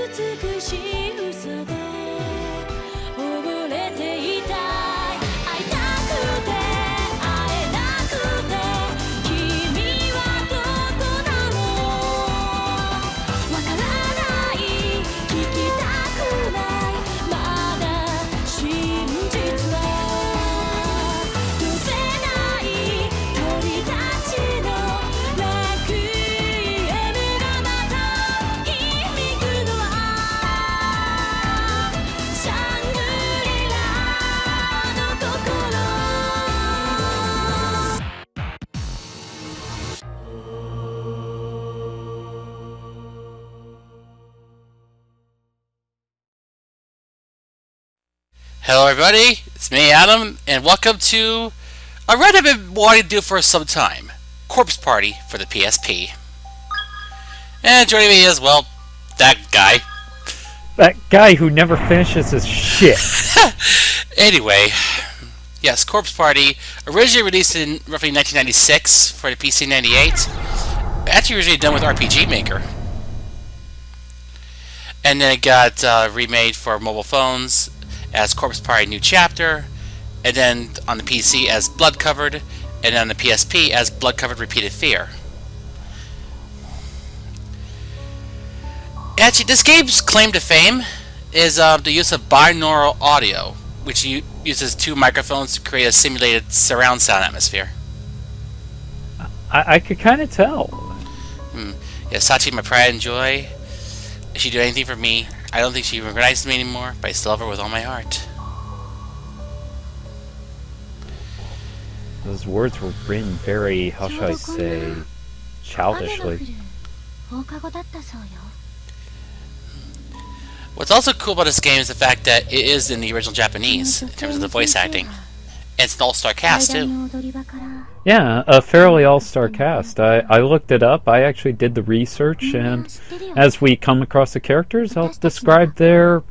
美しい嘘で溺れていたい会いたくて会えなくて君はどこなのわからない聞きたくないまだ真実は飛べない鳥たちの楽園がまた響くのはシャングリラの心 Hello everybody, it's me Adam, and welcome to a run I've been wanting to do for some time, Corpse Party for the PSP. And joining me is, well, that guy. That guy who never finishes his shit. Anyway, yes, Corpse Party, originally released in roughly 1996 for the PC 98, actually originally done with RPG Maker. And then it got remade for mobile phones as Corpse Party New Chapter, and then on the PC as Blood Covered, and on the PSP as Blood Covered Repeated Fear. Actually, this game's claim to fame is the use of binaural audio, which uses two microphones to create a simulated surround sound atmosphere. I could kind of tell. Yeah, Sachi, my pride and joy. If she do anything for me, I don't think she recognizes me anymore, but I still love her with all my heart. Those words were written very, how shall I say, childishly. What's also cool about this game is the fact that it is in the original Japanese, in terms of the voice acting. And it's an all-star cast, too. Yeah, a fairly all-star cast. I looked it up, I actually did the research, and as we come across the characters, I'll describe their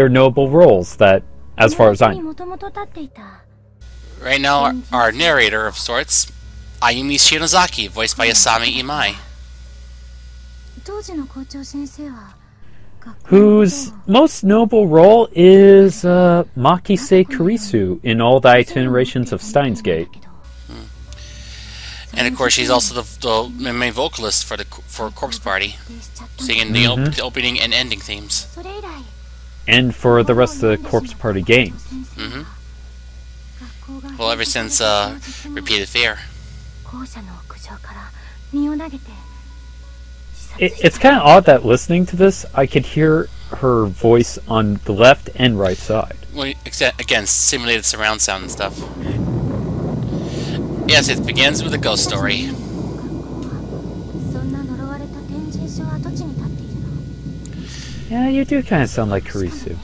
noble roles, that, as far as I know. Right now, our narrator of sorts, Ayumi Shinozaki, voiced by Asami Imai. Whose most noble role is Makise Kurisu in all the itinerations of Steins Gate. And of course, she's also the main vocalist for Corpse Party, singing the opening and ending themes. And for the rest of the Corpse Party games. Well, ever since Repeated Fear. It's kind of odd that listening to this, I could hear her voice on the left and right side. Well, again, simulated surround sound and stuff. Yes, it begins with a ghost story. Yeah, you do kind of sound like Kurisu.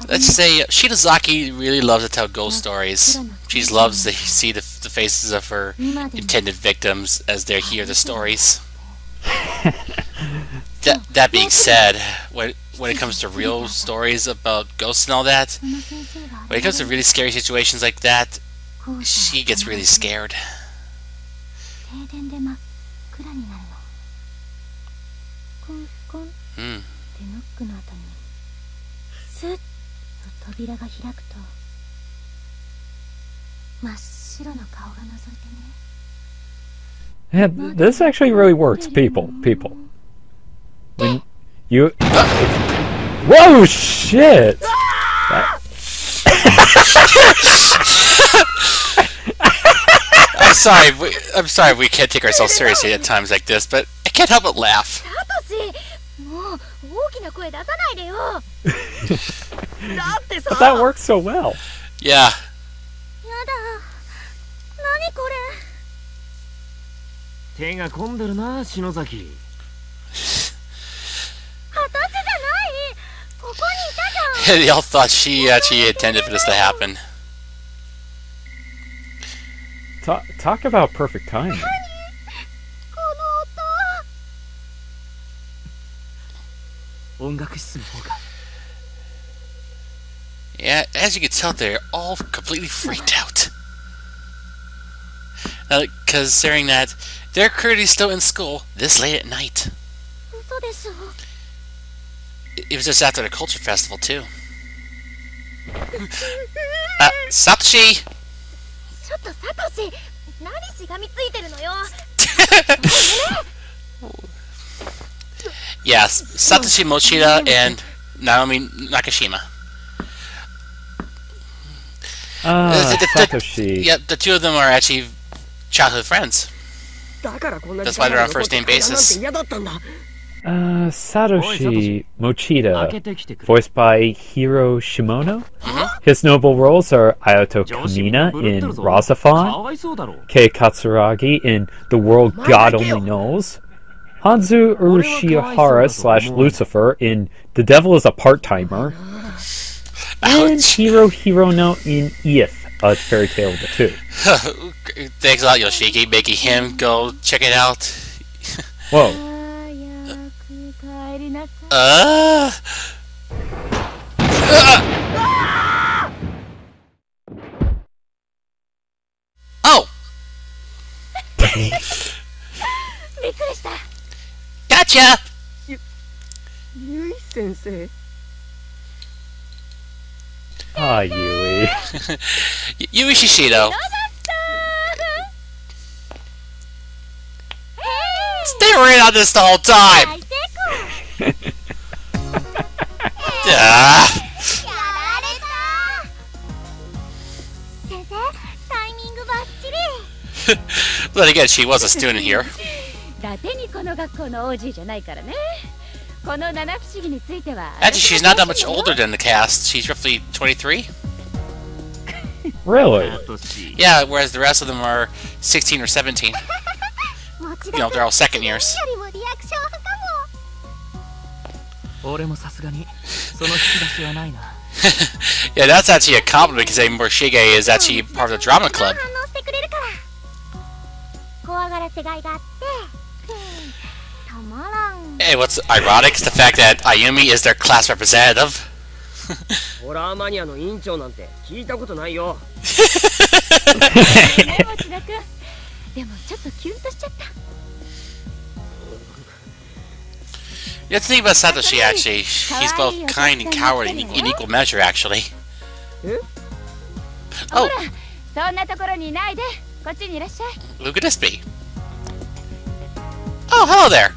Let's say Shinozaki really loves to tell ghost stories. She loves to see the faces of her intended victims as they hear the stories. That being said, when it comes to real stories about ghosts and all that, when it comes to really scary situations like that, she gets really scared. Yeah, this actually really works, people. When you... Whoa, shit! I'm sorry we can't take ourselves seriously at times like this, but I can't help but laugh. But that works so well. Yeah. They all thought she actually intended for this to happen. Talk about perfect timing. Yeah, as you can tell, they're all completely freaked out. Considering that they're currently still in school this late at night. It was just after the culture festival, too. Satoshi! Yes, Satoshi Mochida and Naomi Nakashima. Satoshi. Yeah, the two of them are actually childhood friends. That's why they're on first name basis. Satoshi Mochida, voiced by Hiro Shimono. His notable roles are Ayato Kamina in Razafon, Kei Katsuragi in The World God Only Knows, Hanzu Urashihara / Lucifer in The Devil is a Part-Timer, and Hiro Hirono in If, A Fairy Tale of the Two. Thanks a lot, Yoshiki, making him go check it out. Whoa. Oh! Gotcha! Yui-sensei. Ah, Yui. Yui Shishido. Stay right on this the whole time! But again, she was a student here. Actually, she's not that much older than the cast. She's roughly 23. Really? Yeah, whereas the rest of them are 16 or 17. You know, they're all second years. Yeah, that's actually a compliment because Morishige is actually part of the drama club. Hey, what's ironic is the fact that Ayumi is their class representative. You have to think about Satoshi, actually. He's both kind and cowardly in equal measure, actually. Oh! Who could this be? Oh, hello there!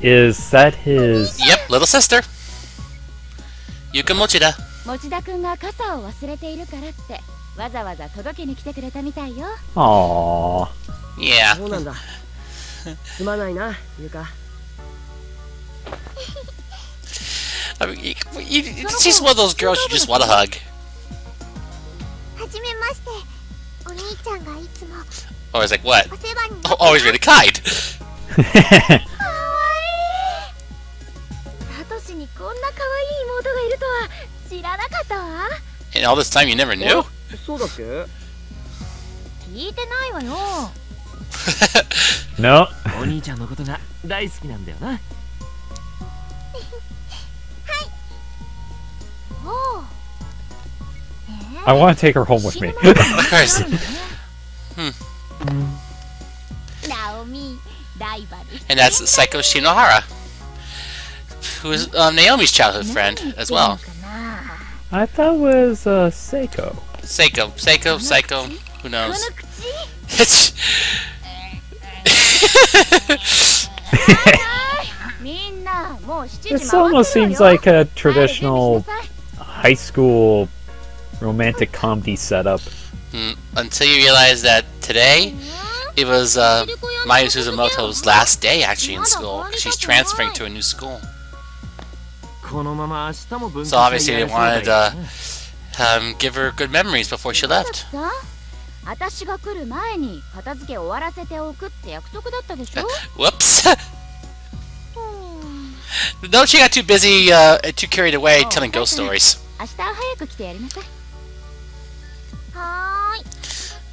Is that his... Yep, little sister. Yuka Mochida. Aww. Yeah. I mean, she's one of those girls you just want to hug. Oh, I was like, what? Oh, always really kind. And all this time you never knew? No. I want to take her home with me. Of course. And that's Saiko Shinohara, who is Naomi's childhood friend as well. I thought it was Seiko. Saiko, who knows? This almost seems like a traditional high school romantic comedy setup. Until you realize that today it was Mayu Suzumoto's last day actually in school. She's transferring to a new school. So obviously they wanted to give her good memories before she left. Whoops! No, she got too busy, too carried away telling ghost stories.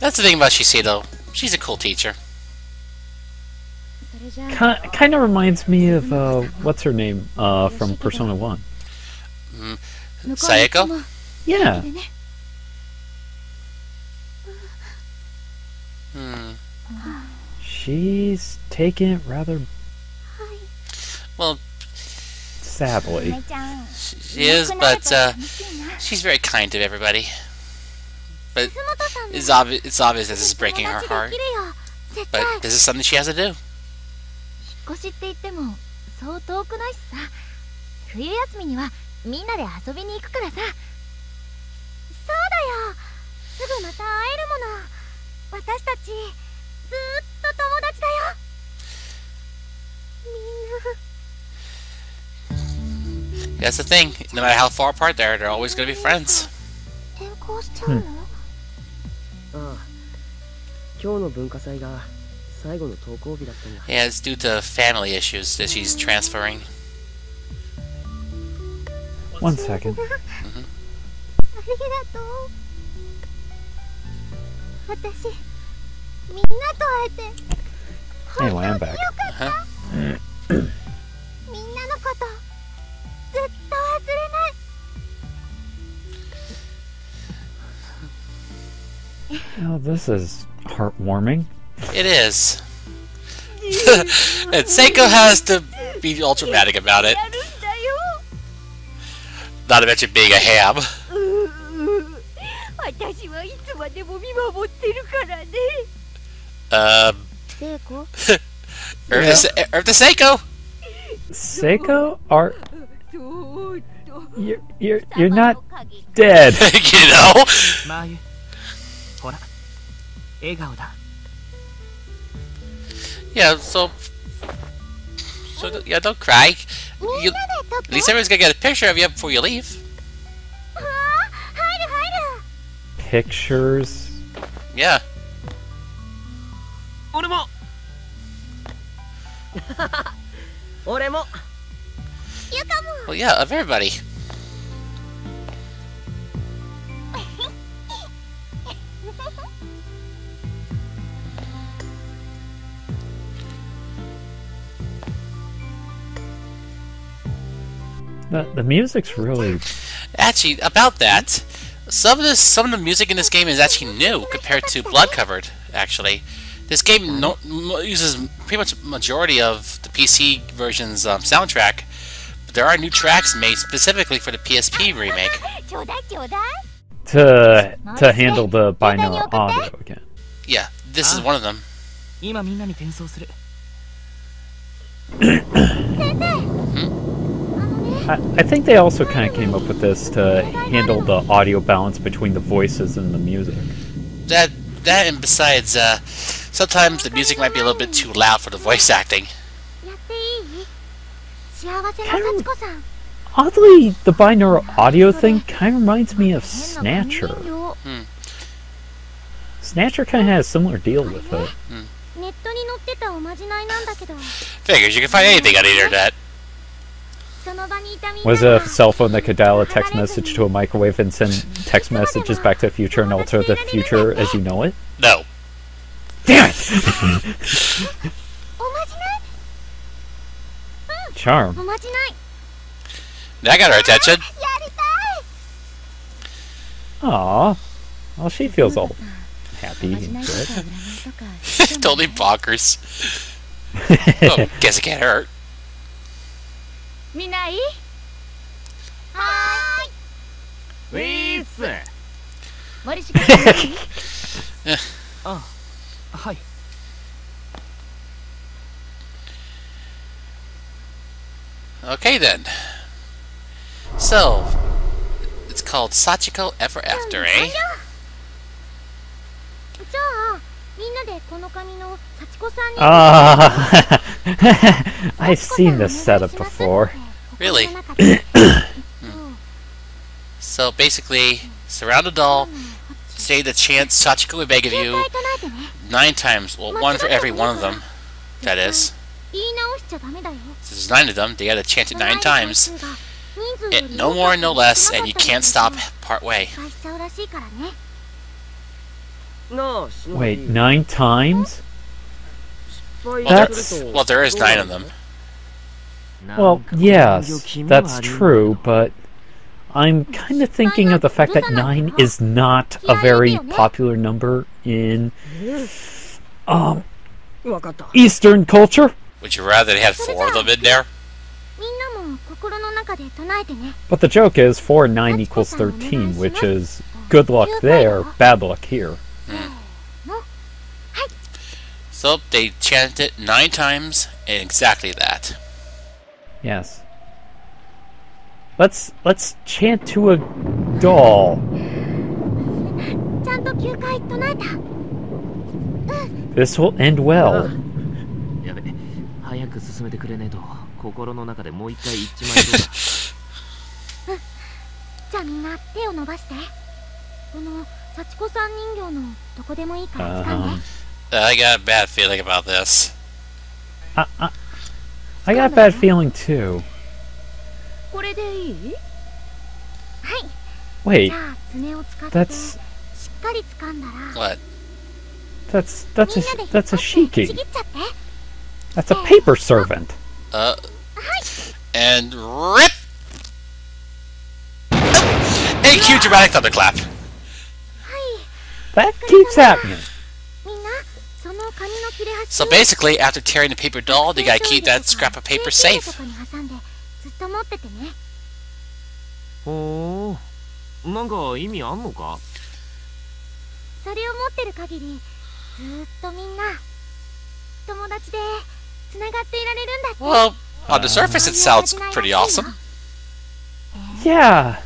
That's the thing about Shiseido. She's a cool teacher. Kind of reminds me of what's her name from Persona 1. Sachiko? Yeah. She's taken it rather Well, sadly. she is, but she's very kind to everybody. But it's obvious that this is breaking her heart. But this is something she has to do. 引っ越しって言ってもそう遠くないしさ。冬休みにはみんなで遊びに行くからさ。そうだよ。すぐまた会えるもの。私たちずーっと友達だよ。みんな。 That's the thing. No matter how far apart they are, they're always going to be friends. 転校しちゃうの？ああ。今日の文化祭が最後の登校日だったんだ。 Yeah, it's due to family issues that she's transferring. 1 second. ありがとう。私みんなと会えて Anyway, I'm back. よかった。みんなのことずっと忘れない。 Oh, this is heartwarming. It is. And Seiko has to be ultra dramatic about it. やるんだよ。 Not to mention being a ham. 私はいつまでも見守ってるからね。聖子 Earth to Seiko! Seiko, you're not dead. You know? Mayu. ほら。笑顔だ。 Yeah, so yeah, don't cry. You, at least everyone's gonna get a picture of you before you leave. ああ、入る入る。 Pictures. Yeah. 俺も。俺も。ゆかも。 Well, yeah, of everybody. The music's really... Actually, about that, some of the music in this game is actually new compared to Blood Covered. Actually, this game uses pretty much majority of the PC version's soundtrack, but there are new tracks made specifically for the PSP remake. ちょうだいちょうだい。 to handle the binaural audio again. Yeah, this is one of them. 今みんなに転送する。 I think they also kind of came up with this to handle the audio balance between the voices and the music. That and besides, sometimes the music might be a little bit too loud for the voice acting. やっていい？幸せな幸子さん。 Oddly, the binaural audio thing kind of reminds me of Snatcher. Snatcher kind of has a similar deal with it. ネットに載ってたおまじないなんだけど。 Figures you can find anything on the internet. その場にいたみんな Was a cell phone that could dial a text message to a microwave and send text messages back to the future and alter the future as you know it? No. Damn it! おまじない？ Charm. おまじない。 That got her attention. やりたい。 Aw. Well, she feels all happy and good. Totally bonkers. Oh, guess it can't hurt. みんないい？はーい。ウィーツ。森重さん何？あ、はい。 Okay then. So, it's called Sachiko Ever After, eh? じゃあみんなでこの紙の幸子さんに。I've seen this setup before. Really? So basically, surround a doll, say the chant Sachiko would beg of you 9 times. Well, 1 for every one of them. That is. 言い直しちゃダメだよ。 Since there's 9 of them, they gotta chant it 9 times. No more, no less, and you can't stop part way. 失敗しちゃうらしいからね。 なあ、Wait, 9 times? Well, there is 9 of them. Well, yes, that's true, but I'm kind of thinking of the fact that 9 is not a very popular number in Eastern culture. Would you rather they had 4 of them in there? But the joke is 4 and 9 equals 13, which is good luck there, bad luck here. So they chanted it 9 times and exactly that. Yes. Let's chant to a doll. This will end well. I got a bad feeling about this. I got a bad feeling too. Wait, that's What? that's a shiki. That's a paper servant. And rip. Hey, cue dramatic thunderclap. That keeps happening. So basically, after tearing the paper doll, you gotta keep that scrap of paper safe. Well, on the surface it sounds pretty awesome. Yeah.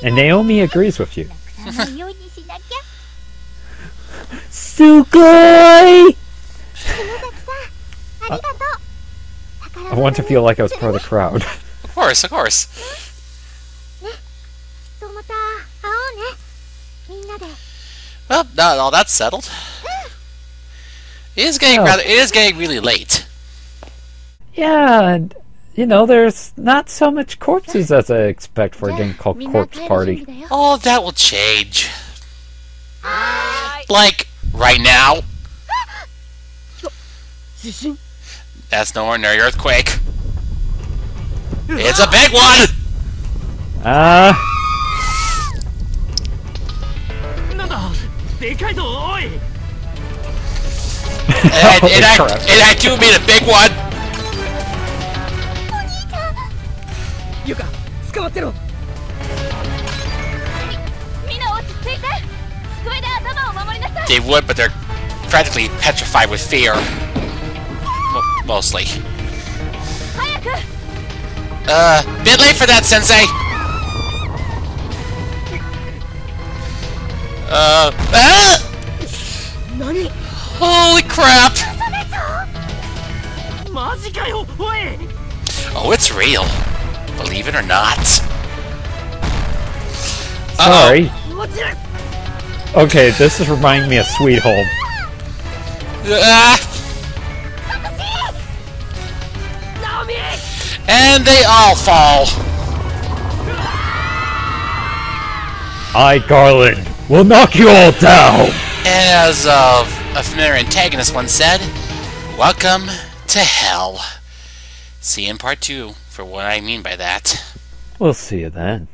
And Naomi agrees with you. Sugoi! I want to feel like I was part of the crowd. Of course, of course. Well, now all that's settled. It is getting really late. Yeah, and you know, there's not so much corpses as I expect for a game called Corpse Party. Oh, that will change. Like, right now. That's no ordinary earthquake. It's a big one! And I do mean a big one! They would, but they're practically petrified with fear. Mostly. Bit late for that, Sensei! Holy crap! Oh, it's real. Believe it or not. Sorry. Okay, this is reminding me of Sweet Home. And they all fall. I, Garland, will knock you all down. As of a familiar antagonist once said, welcome to hell. See you in part 2 for what I mean by that. We'll see you then.